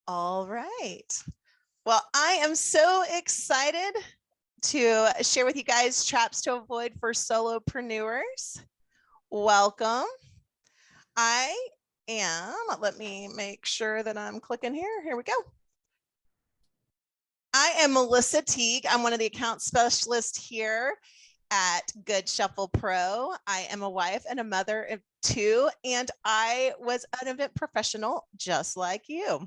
All right. Well, I am so excited to share with you guys traps to avoid for solopreneurs. Welcome. I am, let me make sure that I'm clicking here. Here we go. I am Melissa Teague. I'm one of the account specialists here at Goodshuffle Pro. I am a wife and a mother of two, and I was an event professional just like you.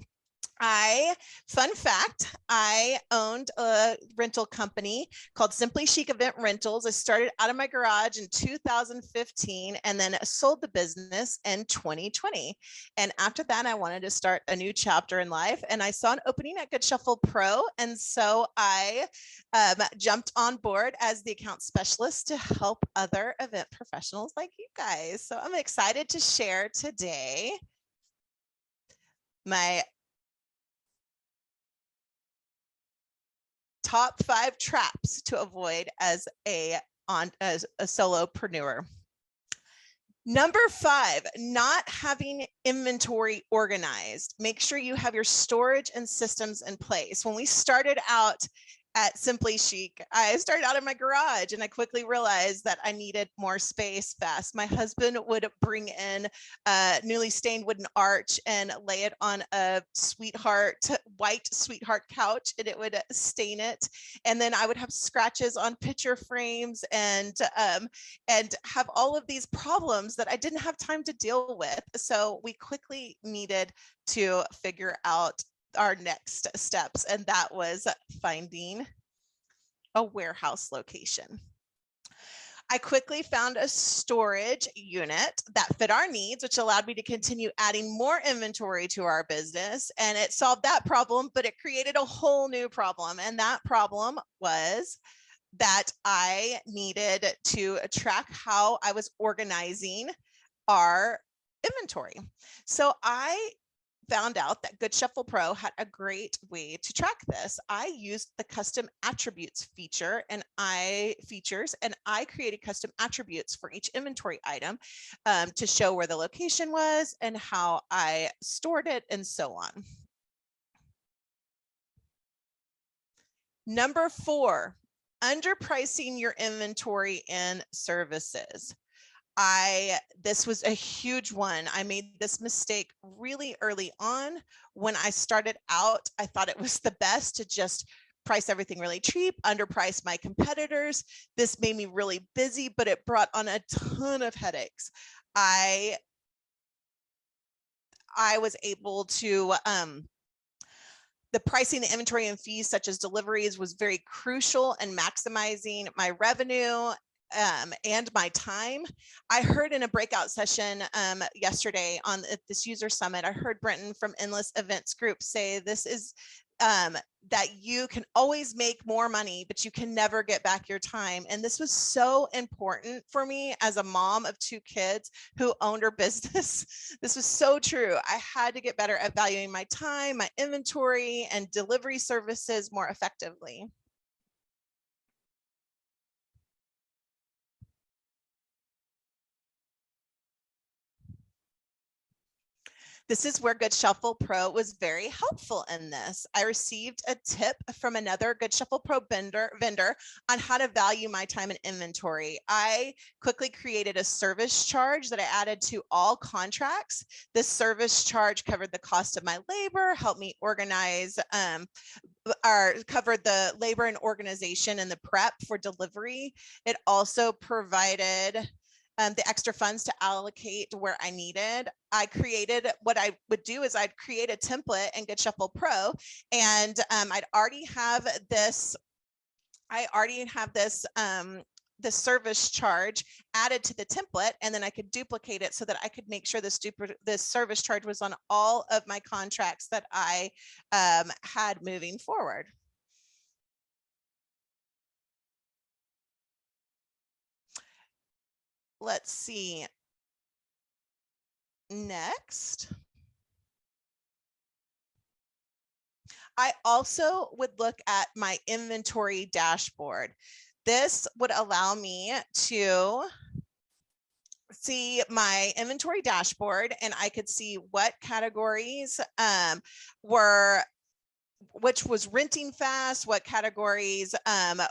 Fun fact, I owned a rental company called Simply Chic Event Rentals. I started out of my garage in 2015 and then sold the business in 2020. And after that, I wanted to start a new chapter in life. And I saw an opening at Goodshuffle Pro. And so I jumped on board as the account specialist to help other event professionals like you guys. So I'm excited to share today my top 5 traps to avoid as a solopreneur. Number 5, not having inventory organized. Make sure you have your storage and systems in place. When we started out at Simply Chic, I started out in my garage and I quickly realized that I needed more space fast. My husband would bring in a newly stained wooden arch and lay it on a white sweetheart couch, and it would stain it. And then I would have scratches on picture frames and have all of these problems that I didn't have time to deal with. So we quickly needed to figure out our next steps, and that was finding a warehouse location. I quickly found a storage unit that fit our needs, which allowed me to continue adding more inventory to our business, and it solved that problem, but it created a whole new problem. And that problem was that I needed to track how I was organizing our inventory. So I found out that Goodshuffle Pro had a great way to track this. I used the custom attributes feature and I created custom attributes for each inventory item to show where the location was and how I stored it and so on. Number 4, underpricing your inventory and services. This was a huge one. I made this mistake really early on. When I started out, I thought it was the best to just price everything really cheap, underprice my competitors. This made me really busy, but it brought on a ton of headaches. I was able to, the pricing, the inventory and fees such as deliveries was very crucial in maximizing my revenue and my time. I heard in a breakout session yesterday on this user summit, I heard Brenton from Endless Events Group say this is that you can always make more money, but you can never get back your time. And this was so important for me as a mom of 2 kids who owned her business. This was so true. I had to get better at valuing my time, my inventory, and delivery services more effectively. This is where Goodshuffle Pro was very helpful in this. I received a tip from another Goodshuffle Pro vendor on how to value my time and inventory. I quickly created a service charge that I added to all contracts. This service charge covered the cost of my labor, helped me organize covered the labor and organization and the prep for delivery. It also provided the extra funds to allocate where I needed. What I would do is I'd create a template in Goodshuffle Pro, and I'd already have this. The service charge added to the template, and then I could duplicate it so that I could make sure this service charge was on all of my contracts that I had moving forward. Let's see. Next. I also would look at my inventory dashboard. This would allow me to see my inventory dashboard, and I could see what categories which was renting fast, what categories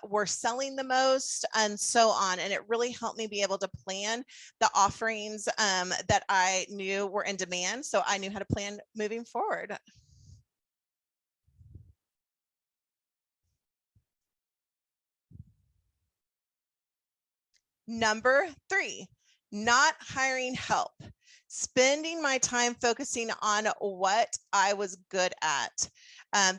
were selling the most, and so on. And it really helped me be able to plan the offerings that I knew were in demand, so I knew how to plan moving forward. Number 3, not hiring help. Spending my time focusing on what I was good at.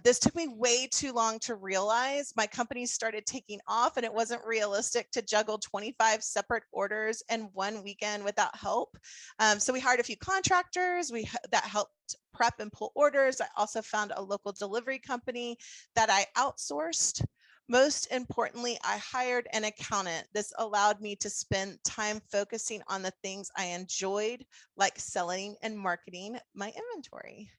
This took me way too long to realize. My company started taking off, and it wasn't realistic to juggle 25 separate orders in one weekend without help. So we hired a few contractors that helped prep and pull orders. I also found a local delivery company that I outsourced. Most importantly, I hired an accountant. This allowed me to spend time focusing on the things I enjoyed, like selling and marketing my inventory.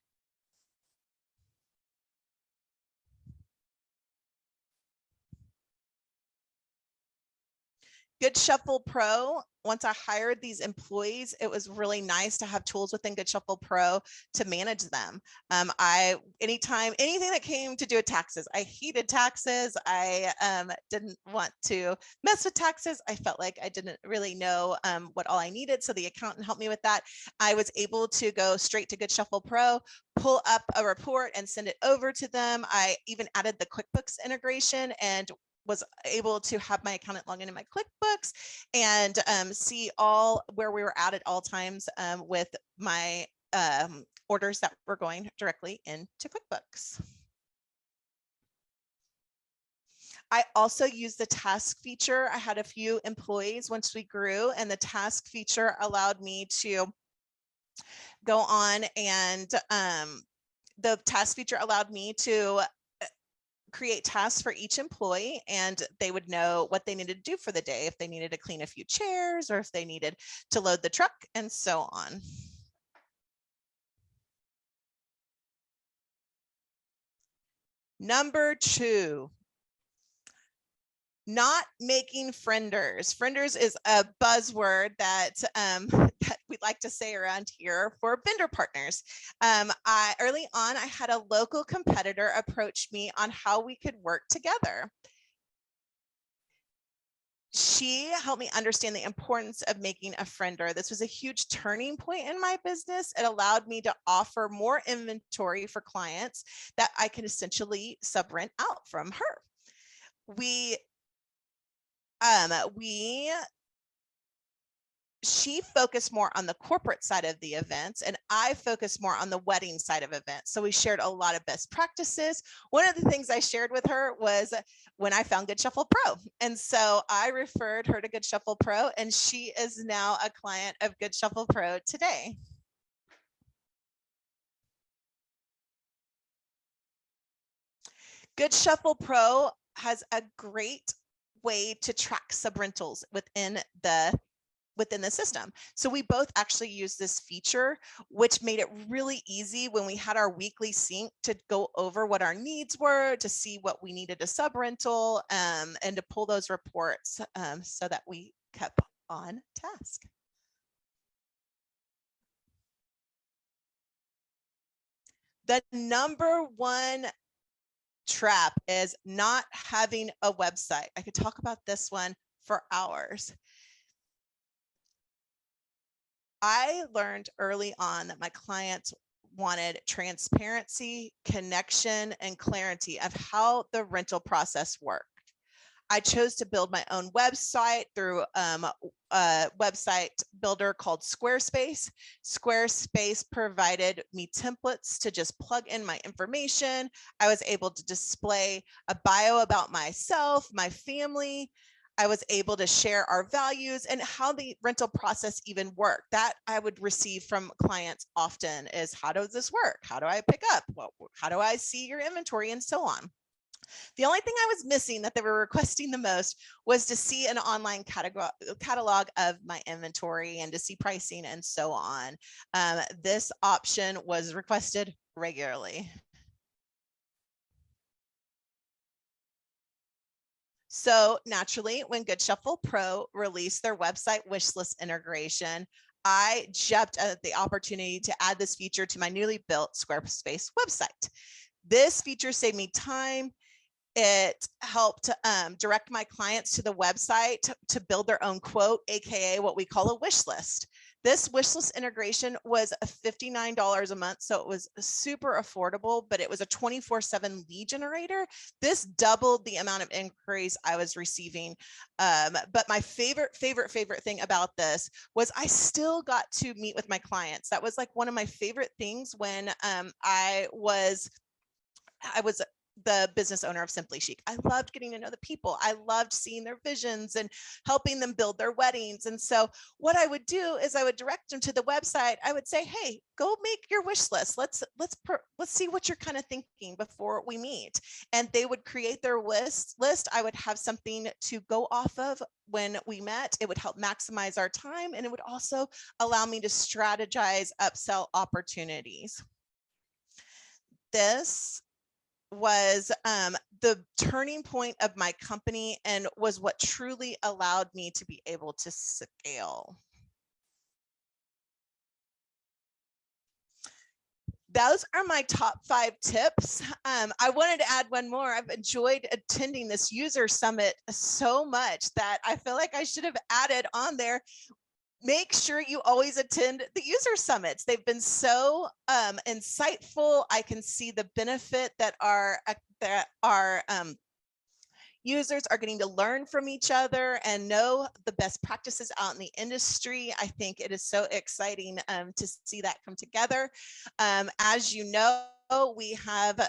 Goodshuffle Pro, once I hired these employees, it was really nice to have tools within Goodshuffle Pro to manage them. Anything that came to do with taxes, I hated taxes. I didn't want to mess with taxes. I felt like I didn't really know what all I needed. So the accountant helped me with that. I was able to go straight to Goodshuffle Pro, pull up a report and send it over to them. I even added the QuickBooks integration and was able to have my accountant log into my QuickBooks and see all where we were at all times with my orders that were going directly into QuickBooks. I also used the task feature. I had a few employees once we grew, and the task feature allowed me to go on and the task feature allowed me to create tasks for each employee, and they would know what they needed to do for the day, if they needed to clean a few chairs or if they needed to load the truck, and so on. Number 2, not making friendors. Friendors is a buzzword that that we like to say around here for vendor partners. Early on, I had a local competitor approach me on how we could work together. She helped me understand the importance of making a friender. This was a huge turning point in my business. It allowed me to offer more inventory for clients that I can essentially subrent out from her. She focused more on the corporate side of the events, and I focused more on the wedding side of events. So we shared a lot of best practices. One of the things I shared with her was when I found Goodshuffle Pro. And so I referred her to Goodshuffle Pro, and she is now a client of Goodshuffle Pro today. Goodshuffle Pro has a great way to track subrentals within the system. So we both actually use this feature, which made it really easy when we had our weekly sync to go over what our needs were, to see what we needed to subrental, and to pull those reports so that we kept on task. The number 1 trap is not having a website. I could talk about this one for hours. I learned early on that my clients wanted transparency, connection, and clarity of how the rental process worked. I chose to build my own website through a website builder called Squarespace. Squarespace provided me templates to just plug in my information. I was able to display a bio about myself, my family. I was able to share our values and how the rental process even worked. That I would receive from clients often is, how does this work? How do I pick up? How do I see your inventory, and so on. The only thing I was missing that they were requesting the most was to see an online catalog of my inventory and to see pricing and so on. This option was requested regularly. So naturally, when Goodshuffle Pro released their website wishlist integration, I jumped at the opportunity to add this feature to my newly built Squarespace website. This feature saved me time. It helped direct my clients to the website to build their own quote, AKA what we call a wish list. This wish list integration was $59 a month, so it was super affordable, but it was a 24/7 lead generator. This doubled the amount of inquiries I was receiving. But my favorite thing about this was I still got to meet with my clients. That was like one of my favorite things when I was the business owner of Simply Chic. I loved getting to know the people. I loved seeing their visions and helping them build their weddings. And so what I would do is I would direct them to the website. I would say, hey, go make your wish list. Let's see what you're kind of thinking before we meet. And they would create their list. I would have something to go off of when we met. It would help maximize our time, and it would also allow me to strategize upsell opportunities. This was the turning point of my company and was what truly allowed me to be able to scale. Those are my top 5 tips. I wanted to add one more. I've enjoyed attending this user summit so much that I feel like I should have added on there. Make sure you always attend the user summits. They've been so insightful. I can see the benefit that our users are getting to learn from each other and know the best practices out in the industry. I think it is so exciting to see that come together. As you know, we have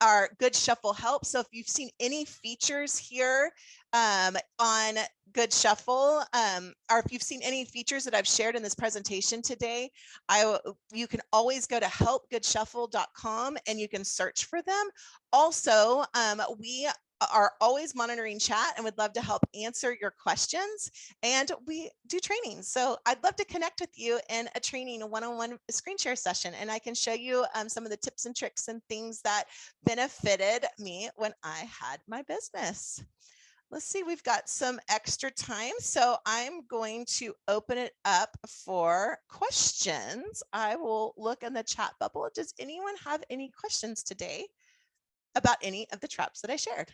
our Goodshuffle help. So if you've seen any features here on Goodshuffle, or if you've seen any features that I've shared in this presentation today, you can always go to helpgoodshuffle.com and you can search for them. Also, we are always monitoring chat and would love to help answer your questions. And we do training. So I'd love to connect with you in a training, a one-on-one screen share session. And I can show you some of the tips and tricks and things that benefited me when I had my business. Let's see, we've got some extra time. So I'm going to open it up for questions. I will look in the chat bubble. Does anyone have any questions today about any of the traps that I shared?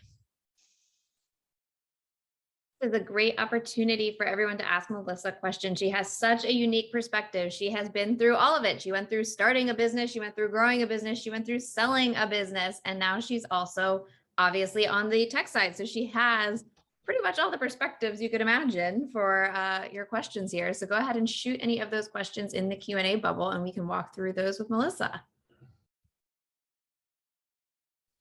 This is a great opportunity for everyone to ask Melissa questions. She has such a unique perspective. She has been through all of it. She went through starting a business, she went through growing a business, she went through selling a business, and now she's also obviously on the tech side. So she has pretty much all the perspectives you could imagine for your questions here. So go ahead and shoot any of those questions in the Q&A bubble and we can walk through those with Melissa.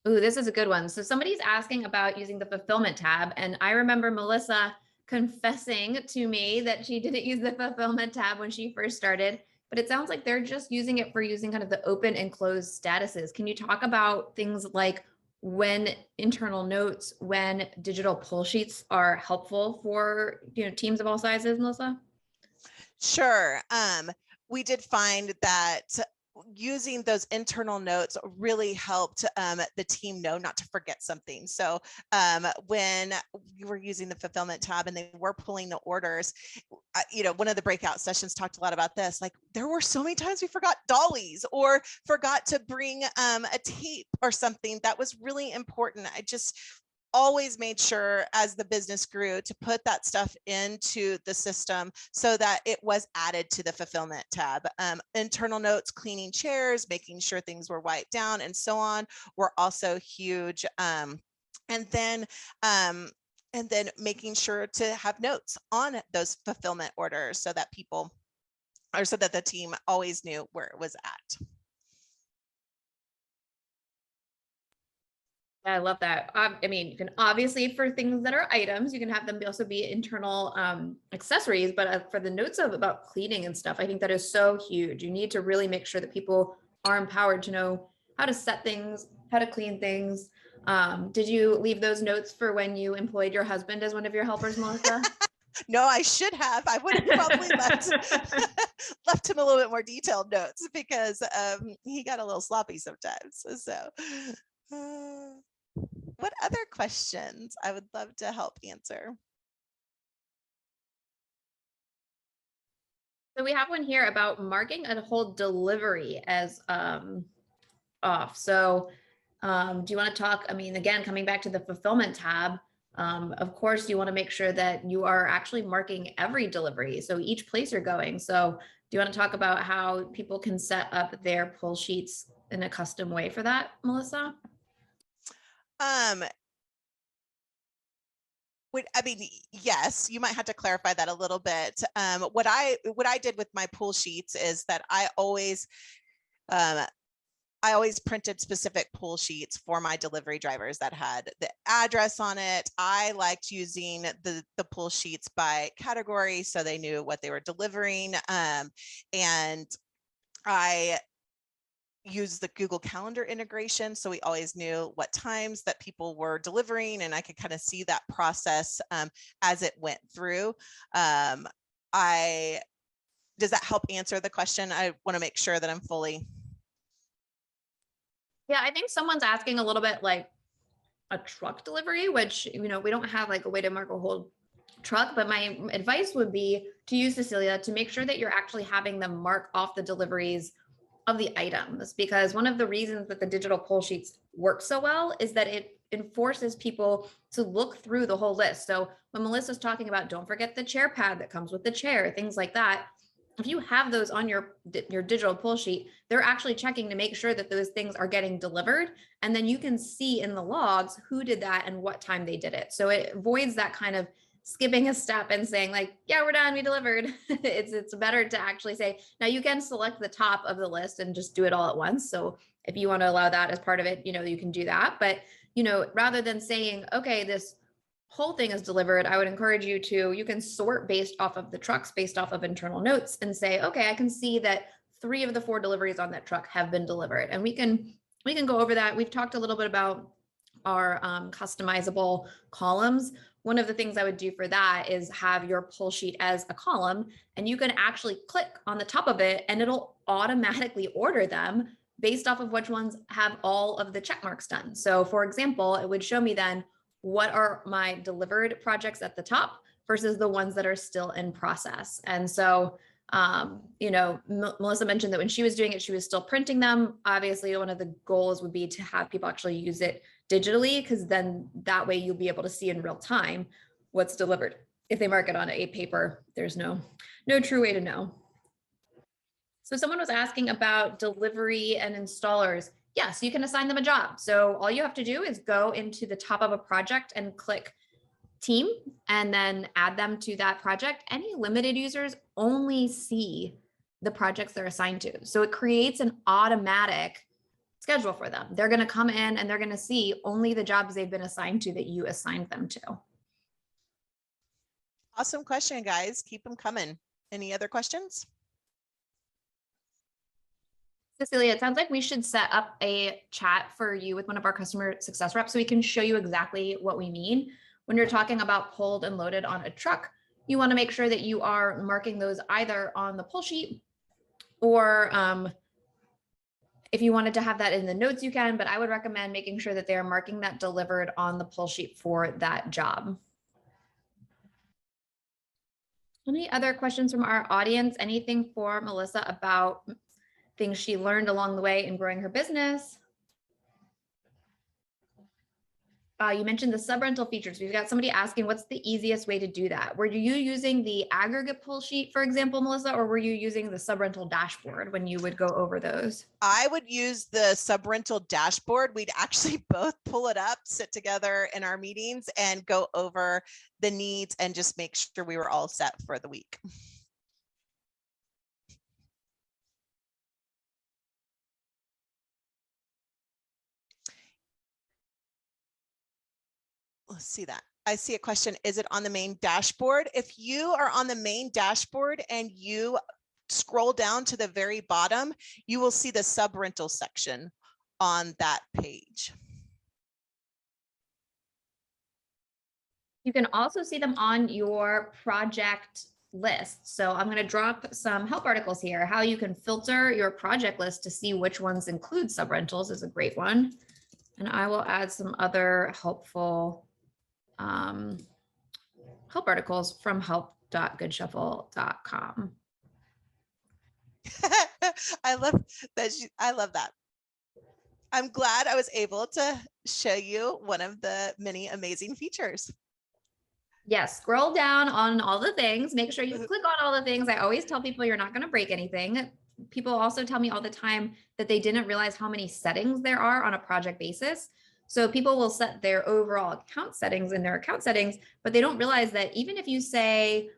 Ooh, this is a good one. So somebody's asking about using the fulfillment tab. And I remember Melissa confessing to me that she didn't use the fulfillment tab when she first started, but it sounds like they're just using it for using kind of the open and closed statuses. Can you talk about things like when internal notes, when digital pull sheets are helpful for teams of all sizes, Melissa? Sure. We did find that using those internal notes really helped the team know not to forget something. So when you were using the fulfillment tab and they were pulling the orders, one of the breakout sessions talked a lot about this. Like there were so many times we forgot dollies or forgot to bring a tape or something that was really important. I just always made sure as the business grew to put that stuff into the system so that it was added to the fulfillment tab. Internal notes, cleaning chairs, making sure things were wiped down and so on were also huge. And then making sure to have notes on those fulfillment orders so that the team always knew where it was at. I love that. I mean, you can obviously for things that are items, you can have them also be internal accessories, but for the notes about cleaning and stuff, I think that is so huge. You need to really make sure that people are empowered to know how to set things, how to clean things. Did you leave those notes for when you employed your husband as one of your helpers, Melissa? No, I should have. I would have probably left him a little bit more detailed notes because he got a little sloppy sometimes. So What other questions I would love to help answer? So we have one here about marking a whole delivery as off. So do you want to talk, I mean, again, coming back to the fulfillment tab, of course, you want to make sure that you are actually marking every delivery. So each place you're going. So do you want to talk about how people can set up their pull sheets in a custom way for that, Melissa? I mean, yes, you might have to clarify that a little bit. What I did with my pull sheets is that I always printed specific pull sheets for my delivery drivers that had the address on it. I liked using the pull sheets by category so they knew what they were delivering. And I use the Google Calendar integration. So we always knew what times that people were delivering, and I could kind of see that process as it went through. Does that help answer the question? I want to make sure that I'm fully. Yeah, I think someone's asking a little bit like a truck delivery, which, we don't have like a way to mark a whole truck, but my advice would be to use Cecilia to make sure that you're actually having them mark off the deliveries of the items, because one of the reasons that the digital pull sheets work so well is that it enforces people to look through the whole list. So when Melissa's talking about, don't forget the chair pad that comes with the chair, things like that, if you have those on your digital pull sheet, they're actually checking to make sure that those things are getting delivered. And then you can see in the logs who did that and what time they did it. So it avoids that kind of skipping a step and saying like, yeah, we're done, we delivered. It's better to actually say, now you can select the top of the list and just do it all at once. So if you want to allow that as part of it, you can do that. But, rather than saying, okay, this whole thing is delivered, I would encourage you can sort based off of the trucks, based off of internal notes, and say, okay, I can see that 3 of the 4 deliveries on that truck have been delivered. And we can go over that. We've talked a little bit about our customizable columns. One of the things I would do for that is have your pull sheet as a column, and you can actually click on the top of it and it'll automatically order them based off of which ones have all of the check marks done. So for example, it would show me then what are my delivered projects at the top versus the ones that are still in process. And so, Melissa mentioned that when she was doing it, she was still printing them. Obviously, one of the goals would be to have people actually use it digitally, because then that way you'll be able to see in real time what's delivered. If they mark it on a paper, there's no true way to know. So someone was asking about delivery and installers. Yes, you can assign them a job. So all you have to do is go into the top of a project and click team and then add them to that project. Any limited users only see the projects they're assigned to. So it creates an automatic schedule for them. They're going to come in and they're going to see only the jobs they've been assigned to that you assigned them to. Awesome question, guys. Keep them coming. Any other questions? Cecilia, it sounds like we should set up a chat for you with one of our customer success reps so we can show you exactly what we mean. When you're talking about pulled and loaded on a truck, you want to make sure that you are marking those either on the pull sheet, or if you wanted to have that in the notes, you can, but I would recommend making sure that they're marking that delivered on the pull sheet for that job. Any other questions from our audience? Anything for Melissa about things she learned along the way in growing her business? You mentioned the sub-rental features. We've got somebody asking, what's the easiest way to do that? Were you using the aggregate pull sheet, for example, Melissa, or were you using the sub-rental dashboard when you would go over those? I would use the sub-rental dashboard. We'd actually both pull it up, sit together in our meetings and go over the needs and just make sure we were all set for the week. Let's see that. I see a question. Is it on the main dashboard? If you are on the main dashboard and you scroll down to the very bottom, you will see the sub-rental section on that page. You can also see them on your project list. So I'm going to drop some help articles here. How you can filter your project list to see which ones include sub-rentals is a great one. And I will add some other helpful help articles from help.goodshuffle.com. I love that. I love that. I'm glad I was able to show you one of the many amazing features. Yes, scroll down on all the things. Make sure you click on all the things. I always tell people you're not going to break anything. People also tell me all the time that they didn't realize how many settings there are on a project basis. So people will set their overall account settings in their account settings, but they don't realize that even if you say,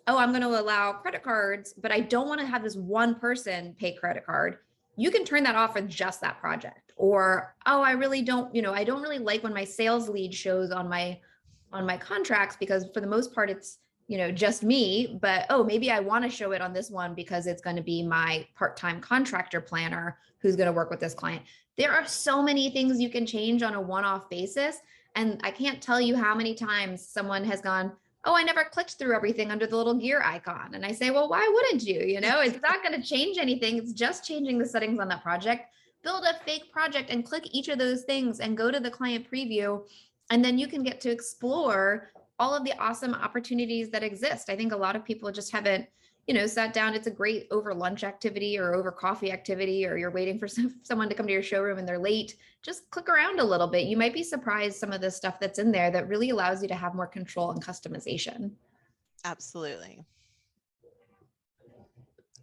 oh, I'm going to allow credit cards, but I don't want to have this one person pay credit card, you can turn that off for just that project. Or, oh, I really don't, I don't really like when my sales lead shows on my contracts, because for the most part it's just me, but oh, maybe I want to show it on this one because it's going to be my part-time contractor planner who's going to work with this client. There are so many things you can change on a one-off basis, and I can't tell you how many times someone has gone, oh, I never clicked through everything under the little gear icon. And I say, well, why wouldn't you? It's not going to change anything. It's just changing the settings on that project. Build a fake project and click each of those things and go to the client preview. And then you can get to explore all of the awesome opportunities that exist. I think a lot of people just haven't, sat down. It's a great over lunch activity or over coffee activity, or you're waiting for someone to come to your showroom and they're late. Just click around a little bit. You might be surprised some of the stuff that's in there that really allows you to have more control and customization. Absolutely.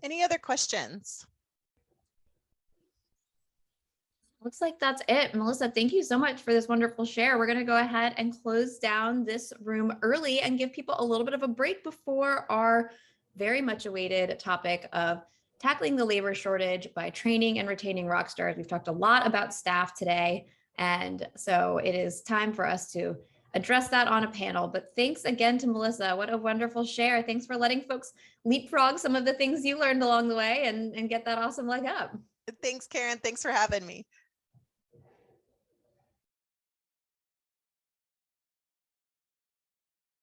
Any other questions? Looks like that's it. Melissa, thank you so much for this wonderful share. We're going to go ahead and close down this room early and give people a little bit of a break before our very much awaited topic of tackling the labor shortage by training and retaining rock stars. We've talked a lot about staff today, and so it is time for us to address that on a panel. But thanks again to Melissa. What a wonderful share. Thanks for letting folks leapfrog some of the things you learned along the way and get that awesome leg up. Thanks, Karen. Thanks for having me.